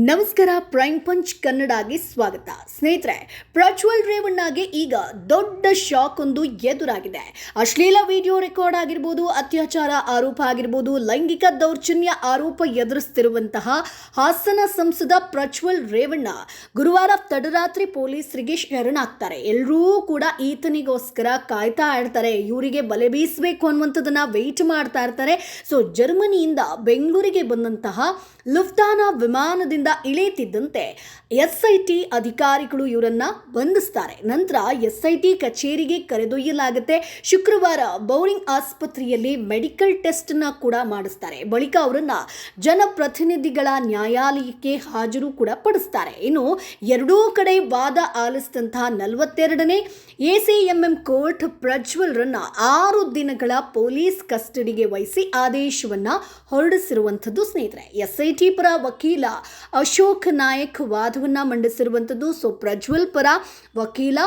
ನಮಸ್ಕಾರ. Prime punch ಕನ್ನಡಗೆ ಸ್ವಾಗತ. ಸ್ನೇಹಿತರೆ, ಪ್ರಜ್ವಲ್ ರೇವಣ್ಣಗೆ ಈಗ ದೊಡ್ಡ ಶಾಕ್ ಒಂದು ಎದುರಾಗಿದೆ. ಅಶ್ಲೀಲ ವಿಡಿಯೋ ರೆಕಾರ್ಡ್ ಆಗಿರ್ಬೋದು, ಅತ್ಯಾಚಾರ ಆರೋಪ ಆಗಿರ್ಬೋದು, ಲೈಂಗಿಕ ದೌರ್ಜನ್ಯ ಆರೋಪ ಎದುರಿಸುತ್ತಿರುವಂತಹ ಹಾಸನ ಸಂಸದ ಪ್ರಜ್ವಲ್ ರೇವಣ್ಣ ಗುರುವಾರ ತಡರಾತ್ರಿ ಪೊಲೀಸರಿಗೆ ಶರಣಾಗ್ತಾರೆ. ಎಲ್ಲರೂ ಕೂಡ ಈತನಿಗೋಸ್ಕರ ಕಾಯ್ತಾ ಇರ್ತಾರೆ, ಇವರಿಗೆ ಬಲೆ ಬೀಸಬೇಕು ಅನ್ನುವಂಥದ್ದನ್ನ ವೆಯ್ಟ್ ಮಾಡ್ತಾ ಇರ್ತಾರೆ. ಸೊ ಜರ್ಮನಿಯಿಂದ ಬೆಂಗಳೂರಿಗೆ ಬಂದಂತಹ ಲುಫ್ತಾನಾ ವಿಮಾನದಿಂದ ಇಳಿಯುತ್ತಿದ್ದಂತೆ ಎಸ್ಐಟಿ ಅಧಿಕಾರಿಗಳು ಇವರನ್ನ ಬಂಧಿಸ್ತಾರೆ. ನಂತರ ಎಸ್ಐಟಿ ಕಚೇರಿಗೆ ಕರೆದೊಯ್ಯಲಾಗುತ್ತೆ. ಶುಕ್ರವಾರ ಬೌರಿಂಗ್ ಆಸ್ಪತ್ರೆಯಲ್ಲಿ ಮೆಡಿಕಲ್ ಟೆಸ್ಟ್ ನ ಕೂಡ ಮಾಡಿಸ್ತಾರೆ. ಬಳಿಕ ಅವರನ್ನ ಜನಪ್ರತಿನಿಧಿಗಳ ನ್ಯಾಯಾಲಯಕ್ಕೆ ಹಾಜರು ಕೂಡ ಪಡಿಸ್ತಾರೆ. ಇನ್ನು ಎರಡೂ ಕಡೆ ವಾದ ಆಲಿಸಿದಂತಹ 42ನೇ ಎಸಿಎಂಎಂ ಕೋರ್ಟ್ ಪ್ರಜ್ವಲ್ ರನ್ನ 6 ದಿನಗಳ ಪೊಲೀಸ್ ಕಸ್ಟಡಿಗೆ ವಹಿಸಿ ಆದೇಶವನ್ನ ಹೊರಡಿಸಿರುವಂಥದ್ದು. ಸ್ನೇಹಿತರೆ, ಎಸ್ಐಟಿ ಪರ ವಕೀಲ ಅಶೋಕ್ ನಾಯಕ್ ವಾದವನ್ನ ಮಂಡಿಸಿರುವಂಥದ್ದು. ಸೊ ಪ್ರಜ್ವಲ್ ಪರ ವಕೀಲ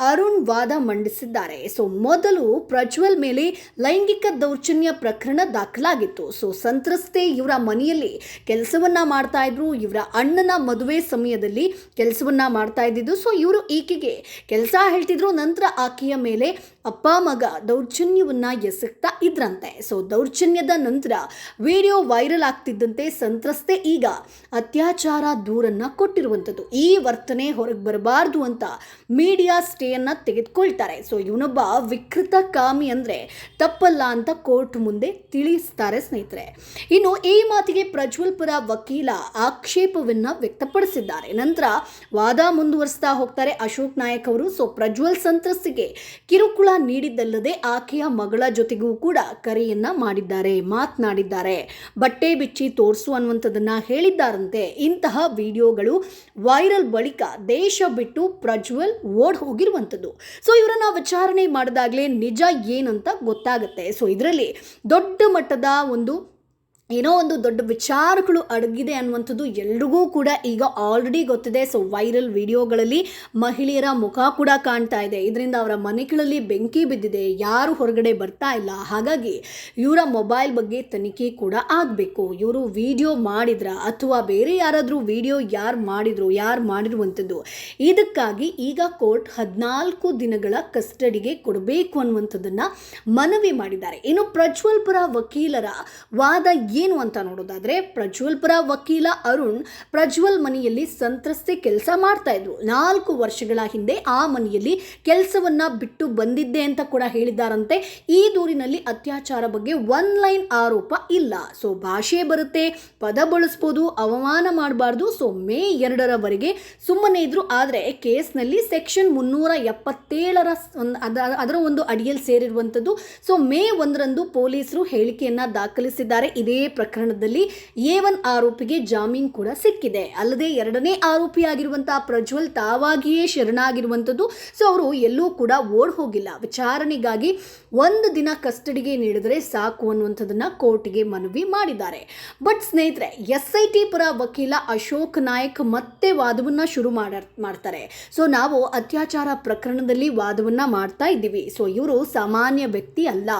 ಅರುಣ್ ವಾದ ಮಂಡಿಸಿದ್ದಾರೆ. ಸೊ ಮೊದಲು ಪ್ರಜ್ವಲ್ ಮೇಲೆ ಲೈಂಗಿಕ ದೌರ್ಜನ್ಯ ಪ್ರಕರಣ ದಾಖಲಾಗಿತ್ತು. ಸೊ ಸಂತ್ರಸ್ತೆ ಇವರ ಮನೆಯಲ್ಲಿ ಕೆಲಸವನ್ನ ಮಾಡ್ತಾ ಇದ್ರು. ಇವರ ಅಣ್ಣನ ಮದುವೆ ಸಮಯದಲ್ಲಿ ಕೆಲಸವನ್ನ ಮಾಡ್ತಾ ಇದ್ದಿದ್ದು. ಸೊ ಇವರು ಈಕೆಗೆ ಕೆಲಸ ಹೇಳ್ತಿದ್ರು. ನಂತರ ಆಕೆಯ ಮೇಲೆ ಅಪ್ಪ ಮಗ ದೌರ್ಜನ್ಯವನ್ನ ಎಸಗ್ತಾ ಇದ್ರಂತೆ. ಸೊ ದೌರ್ಜನ್ಯದ ನಂತರ ವಿಡಿಯೋ ವೈರಲ್ ಆಗ್ತಿದ್ದಂತೆ ಸಂತ್ರಸ್ತೆ ಈಗ ಅತ್ಯಾಚಾರ ದೂರನ್ನ ಕೊಟ್ಟಿರುವಂಥದ್ದು. ಈ ವರ್ತನೆ ಹೊರಗೆ ಬರಬಾರ್ದು ಅಂತ ಮೀಡಿಯಾ ಸ್ಟೇಯನ್ನ ತೆಗೆದುಕೊಳ್ತಾರೆ. ಸೊ ಇವನೊಬ್ಬ ವಿಕೃತ ಕಾಮಿ ಅಂದ್ರೆ ತಪ್ಪಲ್ಲ ಅಂತ ಕೋರ್ಟ್ ಮುಂದೆ ತಿಳಿಸ್ತಾರೆ. ಸ್ನೇಹಿತರೆ, ಇನ್ನು ಈ ಮಾತಿಗೆ ಪ್ರಜ್ವಲ್ ಪರ ವಕೀಲ ಆಕ್ಷೇಪವನ್ನ ವ್ಯಕ್ತಪಡಿಸಿದ್ದಾರೆ. ನಂತರ ವಾದ ಮುಂದುವರಿಸ್ತಾ ಹೋಗ್ತಾರೆ ಅಶೋಕ್ ನಾಯಕ್ ಅವರು. ಸೊ ಪ್ರಜ್ವಲ್ ಸಂತ್ರಸ್ತೆಗೆ ಕಿರುಕುಳ ನೀಡಿದ್ದಲ್ಲದೆ ಆಕೆಯ ಮಗಳ ಜೊತೆಗೂ ಕೂಡ ಕರೆಯನ್ನ ಮಾಡಿದ್ದಾರೆ, ಮಾತನಾಡಿದ್ದಾರೆ, ಬಟ್ಟೆ ಬಿಚ್ಚಿ ತೋರಿಸು ಅನ್ನುವಂಥದ್ದನ್ನ ಹೇಳಿದ್ದಾರಂತೆ. ಇಂತಹ ವಿಡಿಯೋಗಳು ವೈರಲ್ ಬಳಿಕ ದೇಶ ಬಿಟ್ಟು ಪ್ರಜ್ವಲ್ ಓಡ್ ಹೋಗಿರುವಂಥದ್ದು. ಸೊ ಇವರನ್ನ ವಿಚಾರಣೆ ಮಾಡಿದಾಗಲೇ ನಿಜ ಏನಂತ ಗೊತ್ತಾಗುತ್ತೆ. ಸೊ ಇದರಲ್ಲಿ ದೊಡ್ಡ ಮಟ್ಟದ ಒಂದು ದೊಡ್ಡ ವಿಚಾರಗಳು ಅಡಗಿದೆ ಅನ್ನುವಂಥದ್ದು ಎಲ್ರಿಗೂ ಕೂಡ ಈಗ ಆಲ್ರೆಡಿ ಗೊತ್ತಿದೆ. ಸೊ ವೈರಲ್ ವಿಡಿಯೋಗಳಲ್ಲಿ ಮಹಿಳೆಯರ ಮುಖ ಕೂಡ ಕಾಣ್ತಾ ಇದೆ. ಇದರಿಂದ ಅವರ ಮನೆಗಳಲ್ಲಿ ಬೆಂಕಿ ಬಿದ್ದಿದೆ, ಯಾರು ಹೊರಗಡೆ ಬರ್ತಾ ಇಲ್ಲ. ಹಾಗಾಗಿ ಇವರ ಮೊಬೈಲ್ ಬಗ್ಗೆ ತನಿಖೆ ಕೂಡ ಆಗಬೇಕು. ಇವರು ವಿಡಿಯೋ ಮಾಡಿದ್ರ ಅಥವಾ ಬೇರೆ ಯಾರಾದರೂ ವಿಡಿಯೋ ಯಾರು ಮಾಡಿರುವಂಥದ್ದು, ಇದಕ್ಕಾಗಿ ಈಗ ಕೋರ್ಟ್ 14 ದಿನಗಳ ಕಸ್ಟಡಿಗೆ ಕೊಡಬೇಕು ಅನ್ನುವಂಥದ್ದನ್ನ ಮನವಿ ಮಾಡಿದ್ದಾರೆ. ಇನ್ನು ಪ್ರಜ್ವಲ್ ಪರ ವಕೀಲರ ವಾದ ಏನು ಅಂತ ನೋಡೋದಾದ್ರೆ, ಪ್ರಜ್ವಲ್ ಪರ ವಕೀಲ ಅರುಣ್ ಪ್ರಜ್ವಲ್ ಮನೆಯಲ್ಲಿ ಸಂತ್ರಸ್ತೆ ಕೆಲಸ ಮಾಡ್ತಾ ಇದ್ರು. 4 ವರ್ಷಗಳ ಹಿಂದೆ ಆ ಮನೆಯಲ್ಲಿ ಕೆಲಸವನ್ನ ಬಿಟ್ಟು ಬಂದಿದ್ದೆ ಅಂತ ಕೂಡ ಹೇಳಿದ್ದಾರಂತೆ. ಈ ದೂರಿನಲ್ಲಿ ಅತ್ಯಾಚಾರ ಬಗ್ಗೆ ಒನ್ ಲೈನ್ ಆರೋಪ ಇಲ್ಲ. ಸೊ ಭಾಷೆ ಬರುತ್ತೆ, ಪದ ಬಳಸ್ಬೋದು, ಅವಮಾನ ಮಾಡಬಾರ್ದು. ಸೊ ಮೇ 2ರವರೆಗೆ ಸುಮ್ಮನೆ ಇದ್ರು. ಆದರೆ ಕೇಸ್ನಲ್ಲಿ ಸೆಕ್ಷನ್ 377 ಅದರ ಒಂದು ಅಡಿಯಲ್ಲಿ ಸೇರಿರುವಂಥದ್ದು. ಸೊ ಮೇ 1ರಂದು ಪೊಲೀಸರು ಹೇಳಿಕೆಯನ್ನ ದಾಖಲಿಸಿದ್ದಾರೆ. ಇದೇ ಪ್ರಕರಣದಲ್ಲಿ A1 ಆರೋಪಿಗೆ ಜಾಮೀನು ಕೂಡ ಸಿಕ್ಕಿದೆ. ಅಲ್ಲದೆ 2ನೇ ಆರೋಪಿಯಾಗಿರುವಂತಹ ಪ್ರಜ್ವಲ್ ತಾವಾಗಿಯೇ ಶರಣಾಗಿರುವಂಥದ್ದು. ಸೊ ಅವರು ಎಲ್ಲೂ ಕೂಡ ಓಡ್ ಹೋಗಿಲ್ಲ. ವಿಚಾರಣೆಗಾಗಿ 1 ದಿನ ಕಸ್ಟಡಿಗೆ ನೀಡಿದರೆ ಸಾಕು ಅನ್ನುವಂಥದ್ದನ್ನ ಕೋರ್ಟ್ಗೆ ಮನವಿ ಮಾಡಿದ್ದಾರೆ. ಬಟ್ ಸ್ನೇಹಿತರೆ, SIT ಪರ ವಕೀಲ ಅಶೋಕ್ ನಾಯಕ್ ಮತ್ತೆ ವಾದವನ್ನ ಶುರು ಮಾಡ್ತಾರೆ. ಸೊ ನಾವು ಅತ್ಯಾಚಾರ ಪ್ರಕರಣದಲ್ಲಿ ವಾದವನ್ನ ಮಾಡ್ತಾ ಇದ್ದೀವಿ. ಸೊ ಇವರು ಸಾಮಾನ್ಯ ವ್ಯಕ್ತಿ ಅಲ್ಲ,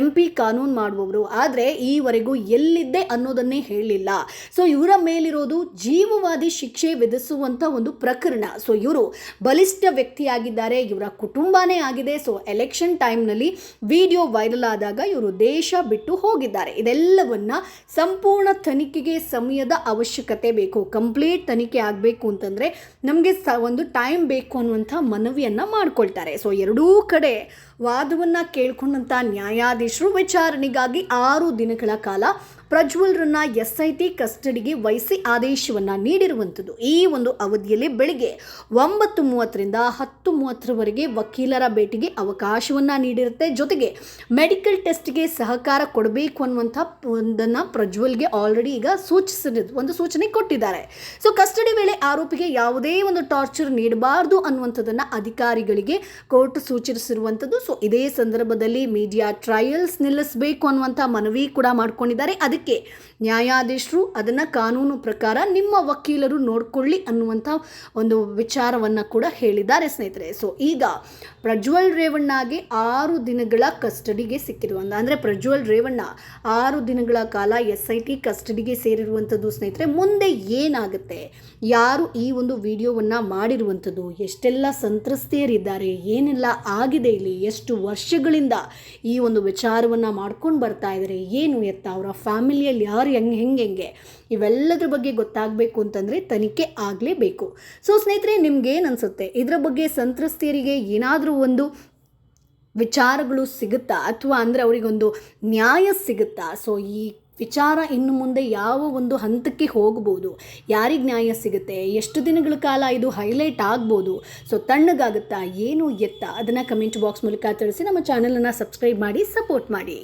MP ಕಾನೂನು ಮಾಡುವವರು. ಆದರೆ ಈವರೆಗೂ ಎಲ್ಲಿದ್ದೆ ಅನ್ನೋದನ್ನೇ ಹೇಳಲಿಲ್ಲ. ಸೊ ಇವರ ಮೇಲಿರೋದು ಜೀವವಾದಿ ಶಿಕ್ಷೆ ವಿಧಿಸುವಂತ ಒಂದು ಪ್ರಕರಣ. ಸೊ ಇವರು ಬಲಿಷ್ಠ ವ್ಯಕ್ತಿಯಾಗಿದ್ದಾರೆ, ಇವರ ಕುಟುಂಬನೇ ಆಗಿದೆ. ಸೊ ಎಲೆಕ್ಷನ್ ಟೈಮ್ನಲ್ಲಿ ವಿಡಿಯೋ ವೈರಲ್ ಆದಾಗ ಇವರು ದೇಶ ಬಿಟ್ಟು ಹೋಗಿದ್ದಾರೆ. ಇದೆಲ್ಲವನ್ನ ಸಂಪೂರ್ಣ ತನಿಖೆಗೆ ಸಮಯದ ಅವಶ್ಯಕತೆ ಬೇಕು. ಕಂಪ್ಲೀಟ್ ತನಿಖೆ ಆಗಬೇಕು ಅಂತಂದ್ರೆ ನಮಗೆ ಒಂದು ಟೈಮ್ ಬೇಕು ಅನ್ನುವಂಥ ಮನವಿಯನ್ನ ಮಾಡ್ಕೊಳ್ತಾರೆ. ಸೊ ಎರಡೂ ಕಡೆ ವಾದವನ್ನ ಕೇಳ್ಕೊಂಡಂತ ನ್ಯಾಯಾಧೀಶರು ವಿಚಾರಣೆಗಾಗಿ 6 ದಿನಗಳ ಕಾಲ ಪ್ರಜ್ವಲ್ರನ್ನ SIT ಕಸ್ಟಡಿಗೆ ವಹಿಸಿ ಆದೇಶವನ್ನ ನೀಡಿರುವಂಥದ್ದು. ಈ ಒಂದು ಅವಧಿಯಲ್ಲಿ ಬೆಳಿಗ್ಗೆ 9:30ರಿಂದ 10:30ರವರೆಗೆ ವಕೀಲರ ಭೇಟಿಗೆ ಅವಕಾಶವನ್ನ ನೀಡಿರುತ್ತೆ. ಜೊತೆಗೆ ಮೆಡಿಕಲ್ ಟೆಸ್ಟ್ಗೆ ಸಹಕಾರ ಕೊಡಬೇಕು ಅನ್ನುವಂಥ ಒಂದನ್ನು ಪ್ರಜ್ವಲ್ಗೆ ಆಲ್ರೆಡಿ ಈಗ ಒಂದು ಸೂಚನೆ ಕೊಟ್ಟಿದ್ದಾರೆ. ಸೊ ಕಸ್ಟಡಿ ವೇಳೆ ಆರೋಪಿಗೆ ಯಾವುದೇ ಒಂದು ಟಾರ್ಚರ್ ನೀಡಬಾರ್ದು ಅನ್ನುವಂಥದ್ದನ್ನ ಅಧಿಕಾರಿಗಳಿಗೆ ಕೋರ್ಟ್ ಸೂಚಿಸಿರುವಂಥದ್ದು. ಸೊ ಇದೇ ಸಂದರ್ಭದಲ್ಲಿ ಮೀಡಿಯಾ ಟ್ರಯಲ್ಸ್ ನಿಲ್ಲಿಸಬೇಕು ಅನ್ನುವಂಥ ಮನವಿ ಕೂಡ ಮಾಡ್ಕೊಂಡಿದ್ದಾರೆ. ಅದಕ್ಕೆ ನ್ಯಾಯಾಧೀಶರು ಅದನ್ನು ಕಾನೂನು ಪ್ರಕಾರ ನಿಮ್ಮ ವಕೀಲರು ನೋಡಿಕೊಳ್ಳಿ ಅನ್ನುವಂಥ ಒಂದು ವಿಚಾರವನ್ನು ಕೂಡ ಹೇಳಿದ್ದಾರೆ ಸ್ನೇಹಿತರೆ. ಸೊ ಈಗ ಪ್ರಜ್ವಲ್ ರೇವಣ್ಣಗೆ 6 ದಿನಗಳ ಕಸ್ಟಡಿಗೆ ಸಿಕ್ಕಿರುವಂಥ, ಅಂದರೆ ಪ್ರಜ್ವಲ್ ರೇವಣ್ಣ 6 ದಿನಗಳ ಕಾಲ SIT ಕಸ್ಟಡಿಗೆ ಸೇರಿರುವಂಥದ್ದು ಸ್ನೇಹಿತರೆ. ಮುಂದೆ ಏನಾಗುತ್ತೆ, ಯಾರು ಈ ಒಂದು ವಿಡಿಯೋವನ್ನು ಮಾಡಿರುವಂಥದ್ದು, ಎಷ್ಟೆಲ್ಲ ಸಂತ್ರಸ್ತೆಯರಿದ್ದಾರೆ, ಏನೆಲ್ಲ ಆಗಿದೆ, ಇಲ್ಲಿ ಎಷ್ಟು ವರ್ಷಗಳಿಂದ ಈ ಒಂದು ವಿಚಾರವನ್ನು ಮಾಡ್ಕೊಂಡು ಬರ್ತಾ ಇದ್ದಾರೆ, ಏನು ಎತ್ತ, ಅವರ ಫ್ಯಾಮಿಲಿಯಲ್ಲಿ ಯಾರು ಹೆಂಗೆ ಇವೆಲ್ಲದ್ರ ಬಗ್ಗೆ ಗೊತ್ತಾಗಬೇಕು ಅಂತಂದರೆ ತನಿಖೆ ಆಗಲೇಬೇಕು. ಸೊ ಸ್ನೇಹಿತರೆ, ನಿಮ್ಗೇನು ಅನಿಸುತ್ತೆ ಇದರ ಬಗ್ಗೆ? ಸಂತ್ರಸ್ತೆಯರಿಗೆ ಏನಾದರೂ ಒಂದು ವಿಚಾರಗಳು ಸಿಗುತ್ತಾ, ಅಥವಾ ಅಂದರೆ ಅವರಿಗೊಂದು ನ್ಯಾಯ ಸಿಗುತ್ತಾ? ಸೊ ಈ ವಿಚಾರ ಇನ್ನು ಮುಂದೆ ಯಾವ ಒಂದು ಹಂತಕ್ಕೆ ಹೋಗ್ಬೋದು, ಯಾರಿಗೆ ನ್ಯಾಯ ಸಿಗುತ್ತೆ, ಎಷ್ಟು ದಿನಗಳ ಕಾಲ ಇದು ಹೈಲೈಟ್ ಆಗ್ಬೋದು, ಸೊ ತಣ್ಣಗಾಗುತ್ತಾ, ಏನು ಎತ್ತ, ಅದನ್ನು ಕಮೆಂಟ್ ಬಾಕ್ಸ್ ಮೂಲಕ ತಿಳಿಸಿ. ನಮ್ಮ ಚಾನಲನ್ನು ಸಬ್ಸ್ಕ್ರೈಬ್ ಮಾಡಿ, ಸಪೋರ್ಟ್ ಮಾಡಿ.